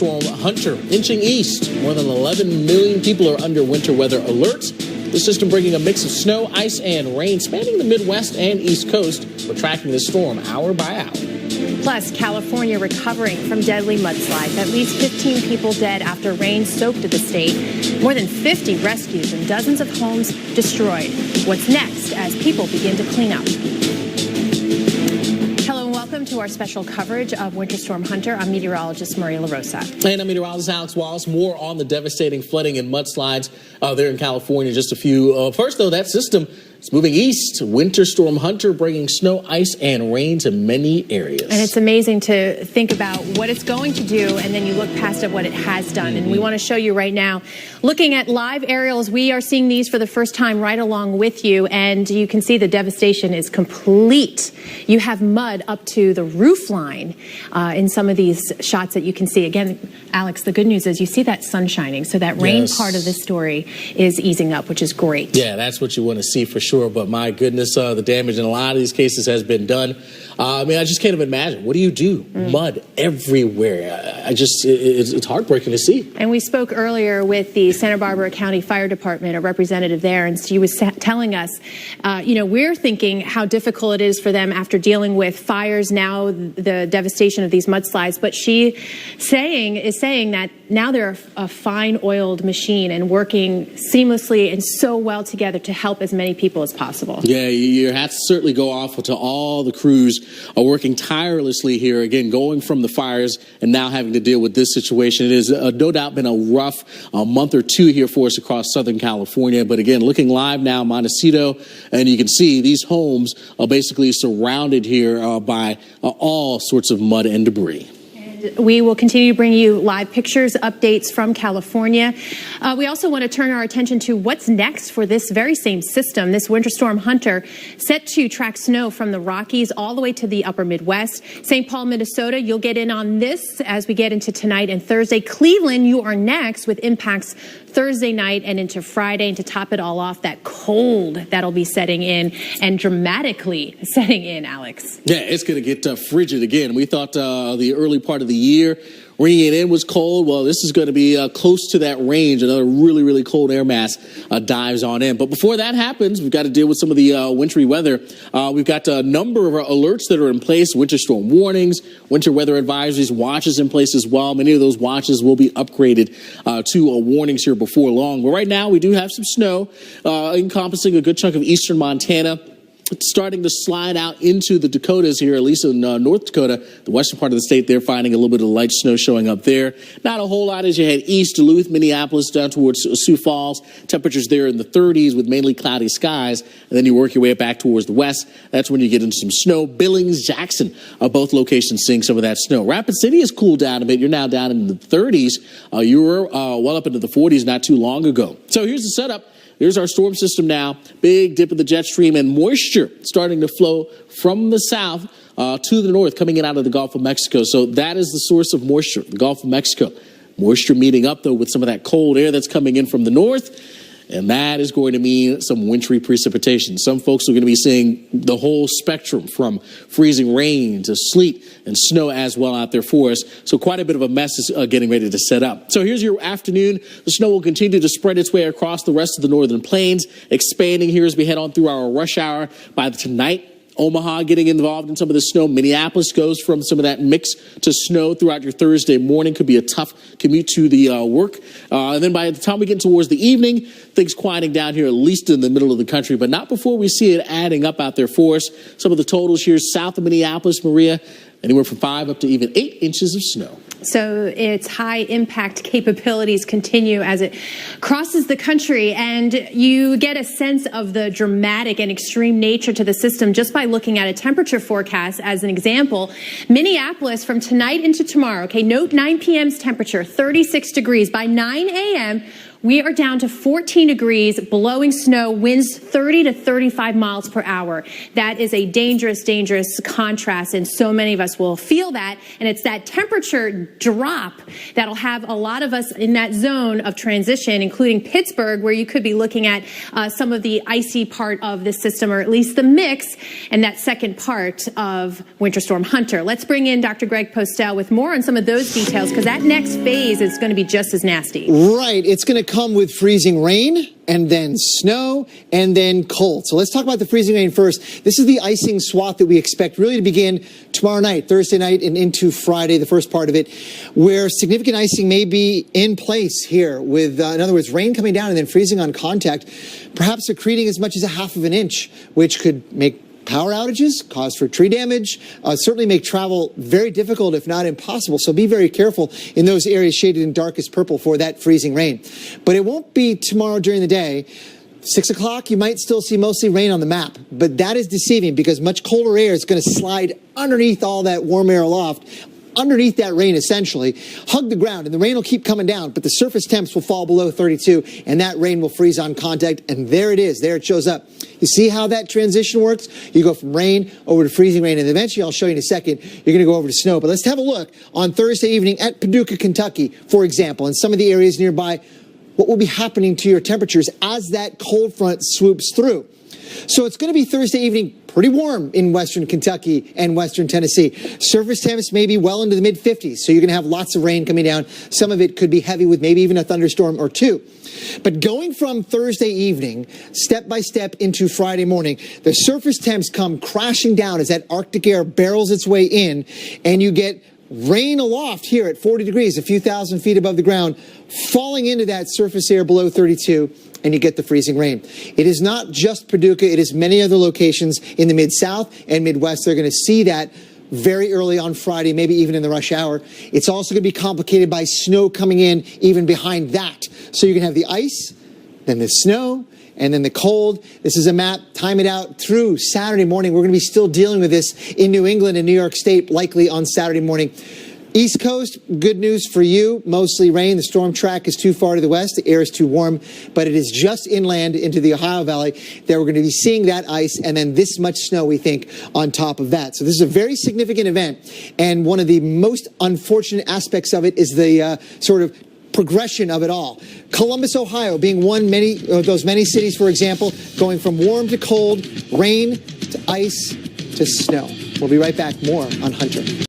Storm Hunter inching east. More than 11 million people are under winter weather alerts. The system bringing a mix of snow, ice, and rain spanning the Midwest and East Coast. We're tracking this storm hour by hour. Plus, California recovering from deadly mudslides. At least 15 people dead after rain soaked the state. More than 50 rescues and dozens of homes destroyed. What's next as people begin to clean up? Hello and welcome to our special coverage of Winter Storm Hunter. I'm meteorologist Maria LaRosa. And I'm meteorologist Alex Wallace. More on the devastating flooding and mudslides there in California. Just a few. First, though, that system is moving east. Winter Storm Hunter bringing snow, ice, and rain to many areas. And it's amazing to think about what it's going to do, and then you look past at what it has done. And we want to show you right now, looking at live aerials, we are seeing these for the first time right along with you, and you can see the devastation is complete. You have mud up to the roof line in some of these shots that you can see. Again, Alex, the good news is you see that sun shining, so that rain part of this story is easing up, which is great. Yeah, that's what you want to see for sure. But my goodness, the damage in a lot of these cases has been done. I mean, I just can't even imagine. What do you do? Mud everywhere. It's heartbreaking to see. And we spoke earlier with the Santa Barbara County Fire Department, a representative there, and she was telling us, we're thinking how difficult it is for them after dealing with fires, now the devastation of these mudslides. But she is saying that now they're a fine-oiled machine and working seamlessly and so well together to help as many people as possible. Yeah, you have to certainly go off to all the crews working tirelessly here, again, going from the fires and now having to deal with this situation. It has no doubt been a rough month or two here for us across Southern California. But again, looking live now, Montecito, and you can see these homes are basically surrounded here by all sorts of mud and debris. We will continue to bring you live pictures, updates from California. We also want to turn our attention to what's next for this very same system. This Winter Storm Hunter set to track snow from the Rockies all the way to the upper Midwest. St. Paul, Minnesota, you'll get in on this as we get into tonight and Thursday. Cleveland, you are next with impacts Thursday night and into Friday. And to top it all off, that cold that'll be setting in and dramatically setting in, Alex. Yeah, it's going to get frigid again. We thought the early part of the year bringing it in was cold. Well, this is going to be close to that range. Another really, really cold air mass dives on in. But before that happens, we've got to deal with some of the wintry weather. We've got a number of alerts that are in place, winter storm warnings, winter weather advisories, watches in place as well. Many of those watches will be upgraded to warnings here before long. But right now, we do have some snow encompassing a good chunk of eastern Montana. It's starting to slide out into the Dakotas here, at least in North Dakota, the western part of the state. They're finding a little bit of light snow showing up there. Not a whole lot as you head east, Duluth, Minneapolis, down towards Sioux Falls. Temperatures there in the 30s with mainly cloudy skies. And then you work your way back towards the west. That's when you get into some snow. Billings, Jackson are both locations seeing some of that snow. Rapid City has cooled down a bit. You're now down in the 30s. You were well up into the 40s not too long ago. So here's the setup. There's our storm system now. Big dip of the jet stream and moisture starting to flow from the south to the north, coming in out of the Gulf of Mexico. So that is the source of moisture, the Gulf of Mexico. Moisture meeting up, though, with some of that cold air that's coming in from the north. And that is going to mean some wintry precipitation. Some folks are going to be seeing the whole spectrum from freezing rain to sleet and snow as well out there for us. So quite a bit of a mess is getting ready to set up. So here's your afternoon. The snow will continue to spread its way across the rest of the northern plains, expanding here as we head on through our rush hour by tonight. Omaha getting involved in some of the snow. Minneapolis goes from some of that mix to snow throughout your Thursday morning. Could be a tough commute to the work. And then by the time we get towards the evening, things quieting down here, at least in the middle of the country, but not before we see it adding up out there for us. Some of the totals here south of Minneapolis, Maria, anywhere from 5 up to even 8 inches of snow. So its high impact capabilities continue as it crosses the country, and you get a sense of the dramatic and extreme nature to the system just by looking at a temperature forecast as an example. Minneapolis from tonight into tomorrow, okay, note 9 p.m.'s temperature, 36 degrees. By 9 a.m., We are down to 14 degrees, blowing snow, winds 30 to 35 miles per hour. That is a dangerous, dangerous contrast, and so many of us will feel that. And it's that temperature drop that'll have a lot of us in that zone of transition, including Pittsburgh, where you could be looking at some of the icy part of the system, or at least the mix, and that second part of Winter Storm Hunter. Let's bring in Dr. Greg Postel with more on some of those details, because that next phase is going to be just as nasty. Right. It's going to come with freezing rain and then snow and then cold. So let's talk about the freezing rain first. This is the icing swath that we expect really to begin tomorrow night, Thursday night, and into Friday, the first part of it, where significant icing may be in place here with, in other words, rain coming down and then freezing on contact, perhaps accreting as much as 1/2 inch, which could make power outages, cause for tree damage, certainly make travel very difficult, if not impossible. So be very careful in those areas shaded in darkest purple for that freezing rain. But it won't be tomorrow during the day. 6 o'clock, you might still see mostly rain on the map, but that is deceiving because much colder air is going to slide underneath all that warm air aloft, underneath that rain essentially, hug the ground, and the rain will keep coming down, but the surface temps will fall below 32, and that rain will freeze on contact, and there it is. There it shows up. You see how that transition works? You go from rain over to freezing rain, and eventually, I'll show you in a second, you're going to go over to snow. But let's have a look on Thursday evening at Paducah, Kentucky, for example, and some of the areas nearby, what will be happening to your temperatures as that cold front swoops through. So it's going to be Thursday evening pretty warm in western Kentucky and western Tennessee. Surface temps may be well into the mid-50s, so you're going to have lots of rain coming down. Some of it could be heavy with maybe even a thunderstorm or two. But going from Thursday evening, step by step into Friday morning, the surface temps come crashing down as that Arctic air barrels its way in, and you get rain aloft here at 40 degrees, a few thousand feet above the ground, falling into that surface air below 32, and you get the freezing rain. It is not just Paducah, it is many other locations in the Mid-South and Midwest. They're going to see that very early on Friday, maybe even in the rush hour. It's also going to be complicated by snow coming in even behind that. So you're going to have the ice, then the snow, and then the cold. This is a map, time it out through Saturday morning. We're going to be still dealing with this in New England and New York State, likely on Saturday morning. East Coast, good news for you, mostly rain. The storm track is too far to the west. The air is too warm, but it is just inland into the Ohio Valley that we're going to be seeing that ice and then this much snow, we think, on top of that. So this is a very significant event, and one of the most unfortunate aspects of it is the sort of progression of it all. Columbus, Ohio, being one of those many cities, for example, going from warm to cold, rain to ice to snow. We'll be right back. More on Hunter.